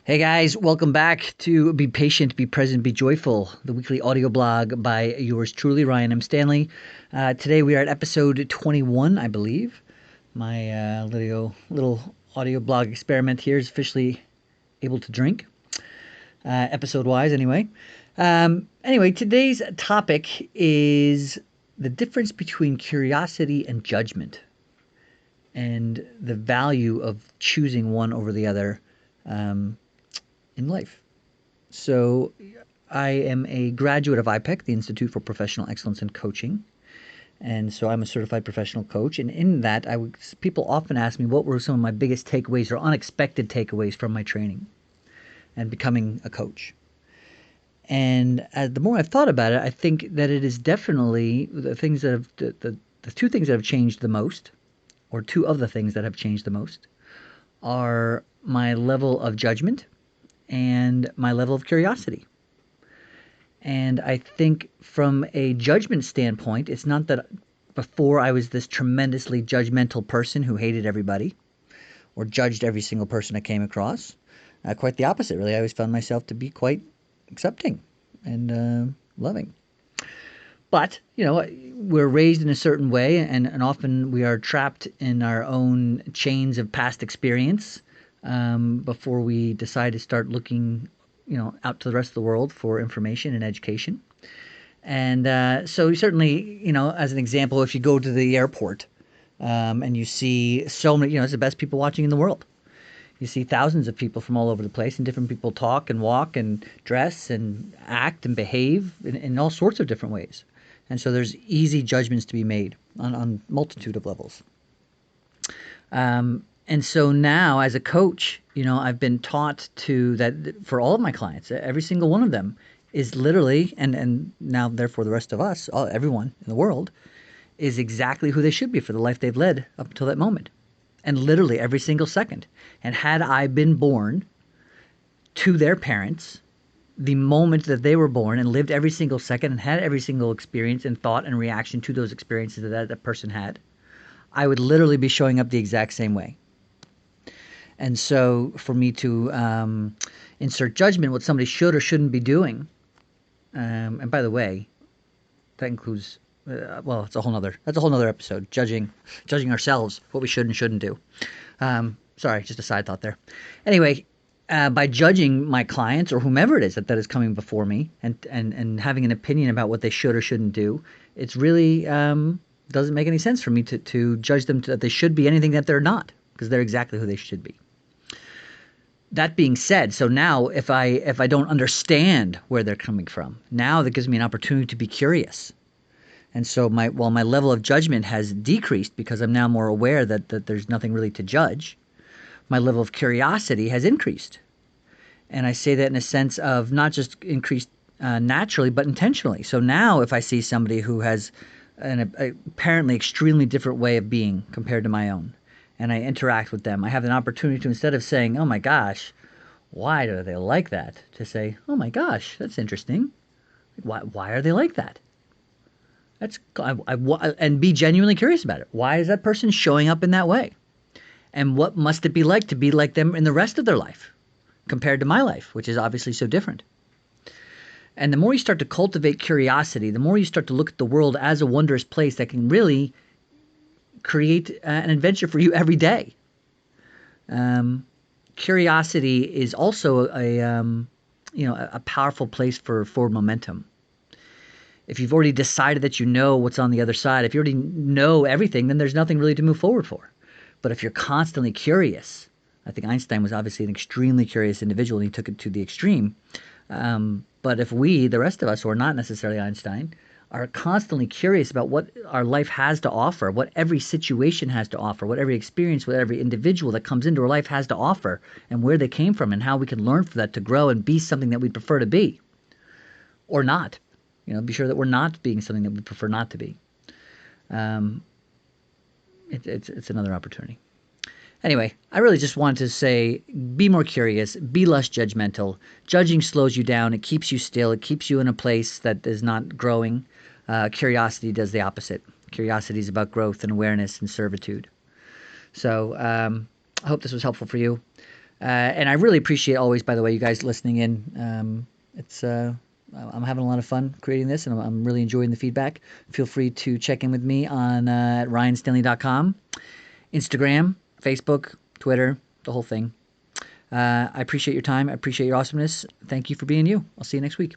Hey guys, welcome back to Be Patient, Be Present, Be Joyful, the weekly audio blog by yours truly, Ryan M. Stanley. Today we are at episode 21, I believe. My little audio blog experiment here is officially able to drink, episode-wise anyway. Anyway, today's topic is the difference between curiosity and judgment and the value of choosing one over the other in life. So I am a graduate of IPEC, the Institute for Professional Excellence in Coaching. And so I'm a certified professional coach. And in that, people often ask me what were some of my biggest takeaways or unexpected takeaways from my training and becoming a coach. And the more I've thought about it, I think that it is definitely the things that have the two things that have changed the most, or two of the things that have changed the most, are my level of judgment and my level of curiosity. And I think from a judgment standpoint, it's not that before I was this tremendously judgmental person who hated everybody or judged every single person I came across. Quite the opposite, really. I always found myself to be quite accepting and loving. But, we're raised in a certain way, and often we are trapped in our own chains of past experience before we decide to start looking, out to the rest of the world for information and education. And so certainly, as an example, if you go to the airport and you see so many, it's the best people watching in the world. You see thousands of people from all over the place, and different people talk and walk and dress and act and behave in all sorts of different ways. And so there's easy judgments to be made on multitude of levels. And so now as a coach, I've been taught that for all of my clients, every single one of them is literally, and now therefore the rest of us, everyone in the world, is exactly who they should be for the life they've led up until that moment. And literally every single second. And had I been born to their parents the moment that they were born and lived every single second and had every single experience and thought and reaction to those experiences that person had, I would literally be showing up the exact same way. And so for me to insert judgment, what somebody should or shouldn't be doing, and by the way, that includes, it's a whole nother episode, judging ourselves, what we should and shouldn't do. Sorry, just a side thought there. Anyway, by judging my clients or whomever it is that is coming before me and having an opinion about what they should or shouldn't do, it's really doesn't make any sense for me to judge them that they should be anything that they're not, because they're exactly who they should be. That being said, so now if I don't understand where they're coming from, now that gives me an opportunity to be curious. And so while my level of judgment has decreased because I'm now more aware that there's nothing really to judge, my level of curiosity has increased. And I say that in a sense of not just increased naturally, but intentionally. So now if I see somebody who has an apparently extremely different way of being compared to my own, and I interact with them, I have an opportunity to, instead of saying, oh my gosh, why do they like that, to say, oh my gosh, that's interesting. Why are they like that? And be genuinely curious about it. Why is that person showing up in that way? And what must it be like to be like them in the rest of their life compared to my life, which is obviously so different? And the more you start to cultivate curiosity, the more you start to look at the world as a wondrous place that can really create an adventure for you every day. Curiosity is also a powerful place for forward momentum. If you've already decided that you know what's on the other side, if you already know everything, then there's nothing really to move forward for. But if you're constantly curious, I think Einstein was obviously an extremely curious individual, and he took it to the extreme. But if we, the rest of us, who are not necessarily Einstein, are constantly curious about what our life has to offer, what every situation has to offer, what every experience, what every individual that comes into our life has to offer, and where they came from, and how we can learn from that to grow and be something that we'd prefer to be, or not. Be sure that we're not being something that we prefer not to be. It's another opportunity. Anyway, I really just wanted to say, be more curious, be less judgmental. Judging slows you down. It keeps you still. It keeps you in a place that is not growing. Curiosity does the opposite. Curiosity is about growth and awareness and servitude. So I hope this was helpful for you. And I really appreciate always, by the way, you guys listening in. It's I'm having a lot of fun creating this, and I'm really enjoying the feedback. Feel free to check in with me on at ryanstanley.com, Instagram, Facebook, Twitter, the whole thing. I appreciate your time. I appreciate your awesomeness. Thank you for being you. I'll see you next week.